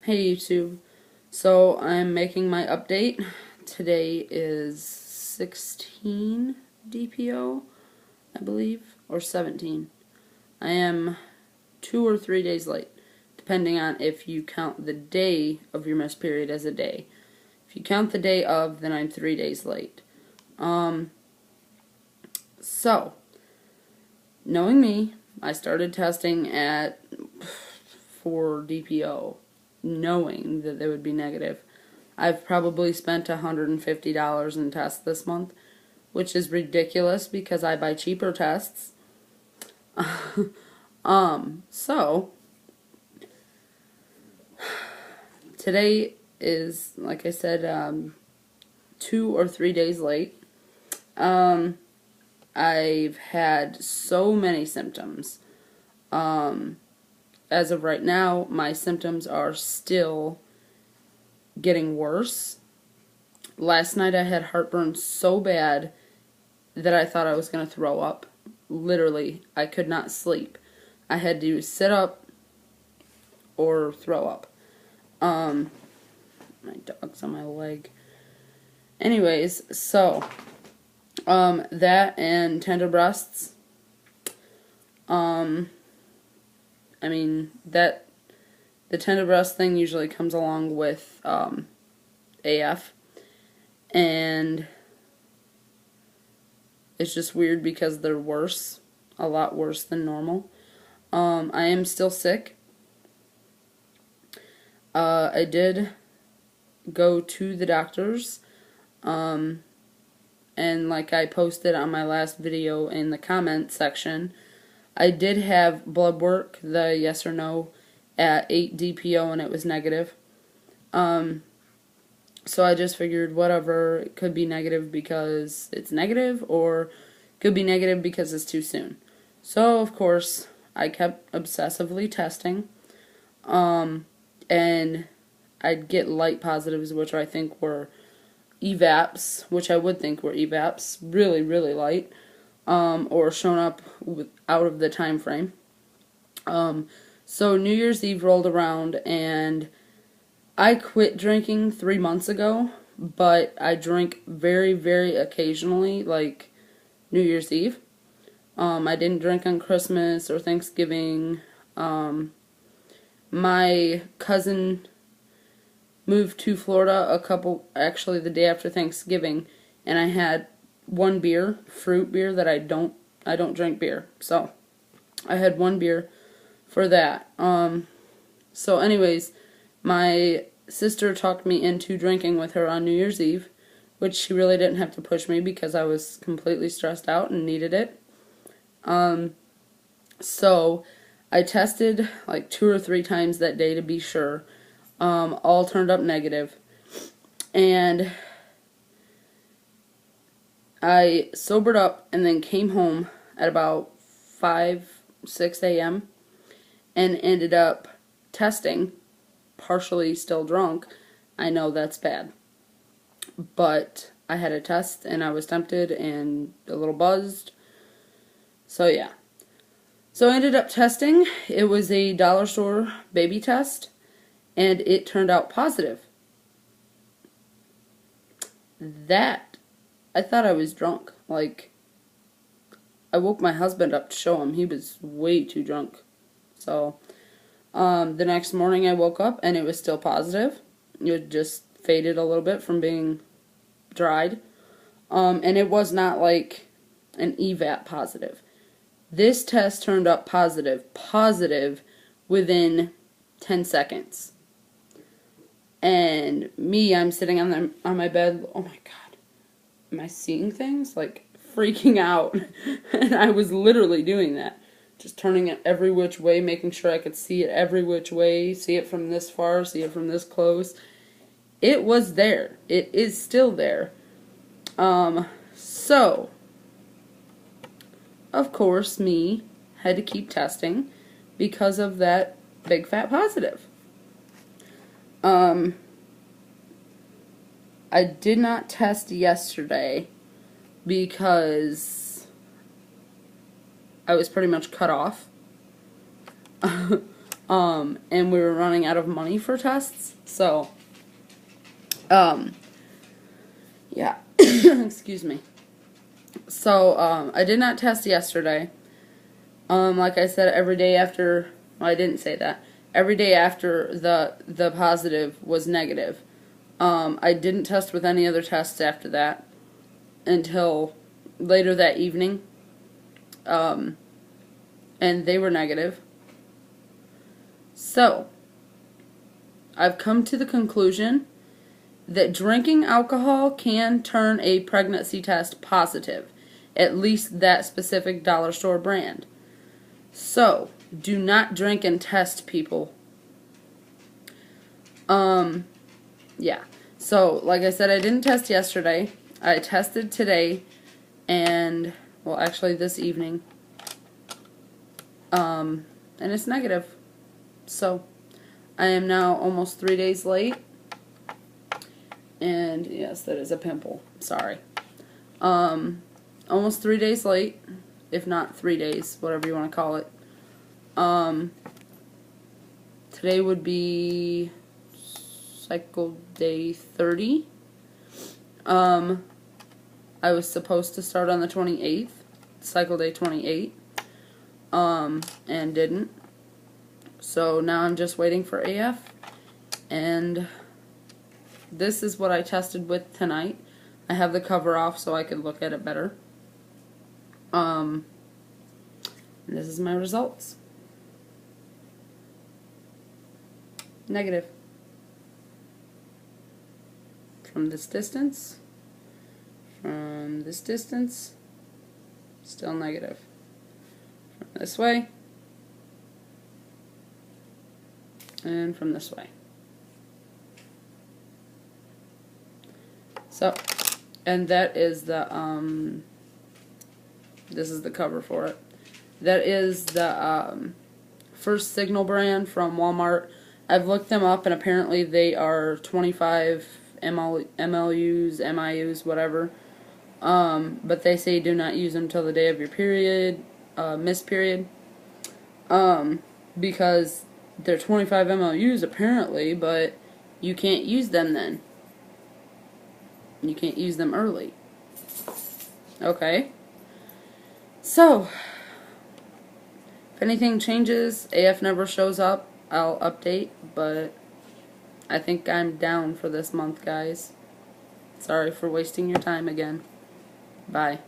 Hey YouTube, so I'm making my update. Today is 16 DPO, I believe, or 17. I am 2 or 3 days late, depending on if you count the day of your missed period as a day. If you count the day of, then I'm 3 days late. So, knowing me, I started testing at 4 DPO, knowing that they would be negative. I've probably spent $150 in tests this month, which is ridiculous because I buy cheaper tests. So today is, like I said, 2 or 3 days late. I've had so many symptoms. As of right now, my symptoms are still getting worse. Last night I had heartburn so bad that I thought I was going to throw up. Literally, I could not sleep. I had to sit up or throw up. My dog's on my leg. Anyways, so, that and tender breasts. I mean, the tender breast thing usually comes along with AF, and it's just weird because they're worse, a lot worse than normal. I am still sick. I did go to the doctors, and like I posted on my last video in the comment section, I did have blood work, the yes or no, at 8 DPO, and it was negative. So I just figured whatever, it could be negative because it's negative, or it could be negative because it's too soon. So, of course, I kept obsessively testing, and I'd get light positives, which I think were EVAPs, which I would think were EVAPs, really, really light, or shown up out of the time frame. So New Year's Eve rolled around, and I quit drinking 3 months ago, but I drink very, very occasionally, like New Year's Eve. I didn't drink on Christmas or Thanksgiving. My cousin moved to Florida actually the day after Thanksgiving, and I had one beer, fruit beer, that I don't drink beer. So, I had one beer for that. So anyways, my sister talked me into drinking with her on New Year's Eve, which she really didn't have to push me because I was completely stressed out and needed it. So I tested like 2 or 3 times that day to be sure. All turned up negative. And I sobered up and then came home at about 5, 6 a.m. and ended up testing, partially still drunk. I know that's bad. But I had a test and I was tempted and a little buzzed. So yeah. So I ended up testing. It was a dollar store baby test, and it turned out positive. That, I thought I was drunk. Like, I woke my husband up to show him. He was way too drunk. So, the next morning I woke up and it was still positive. It just faded a little bit from being dried. And it was not like an EVAP positive. This test turned up positive within 10 seconds. And me, I'm sitting on my bed, oh my god, am I seeing things? Like, freaking out. And I was literally doing that. Just turning it every which way, making sure I could see it every which way, see it from this far, see it from this close. It was there. It is still there. So, of course, me had to keep testing because of that big fat positive. I did not test yesterday because I was pretty much cut off. and we were running out of money for tests. So, yeah, excuse me. So, I did not test yesterday. Like I said, every day after, well, I didn't say that. Every day after the positive was negative. I didn't test with any other tests after that until later that evening. And they were negative. So, I've come to the conclusion that drinking alcohol can turn a pregnancy test positive, at least that specific dollar store brand. So, do not drink and test, people. Yeah. So, like I said, I didn't test yesterday. I tested today and, well, actually this evening. And it's negative. So, I am now almost 3 days late. And, yes, that is a pimple. Sorry. Almost 3 days late. If not 3 days, whatever you want to call it. Today would be cycle day 30. I was supposed to start on the 28th, cycle day 28, and didn't. So now I'm just waiting for AF, and this is what I tested with tonight. I have the cover off so I can look at it better. And this is my results. Negative. From this distance, still negative. From this way, and from this way. So, and that is the, this is the cover for it. That is the, First Signal brand from Walmart. I've looked them up, and apparently they are 25 MLUs, MIUs, whatever. But they say do not use them till the day of your period, missed period. Because they're 25 MLUs apparently, but you can't use them then. You can't use them early. Okay. So, if anything changes, AF never shows up, I'll update, but I think I'm down for this month, guys. Sorry for wasting your time again. Bye.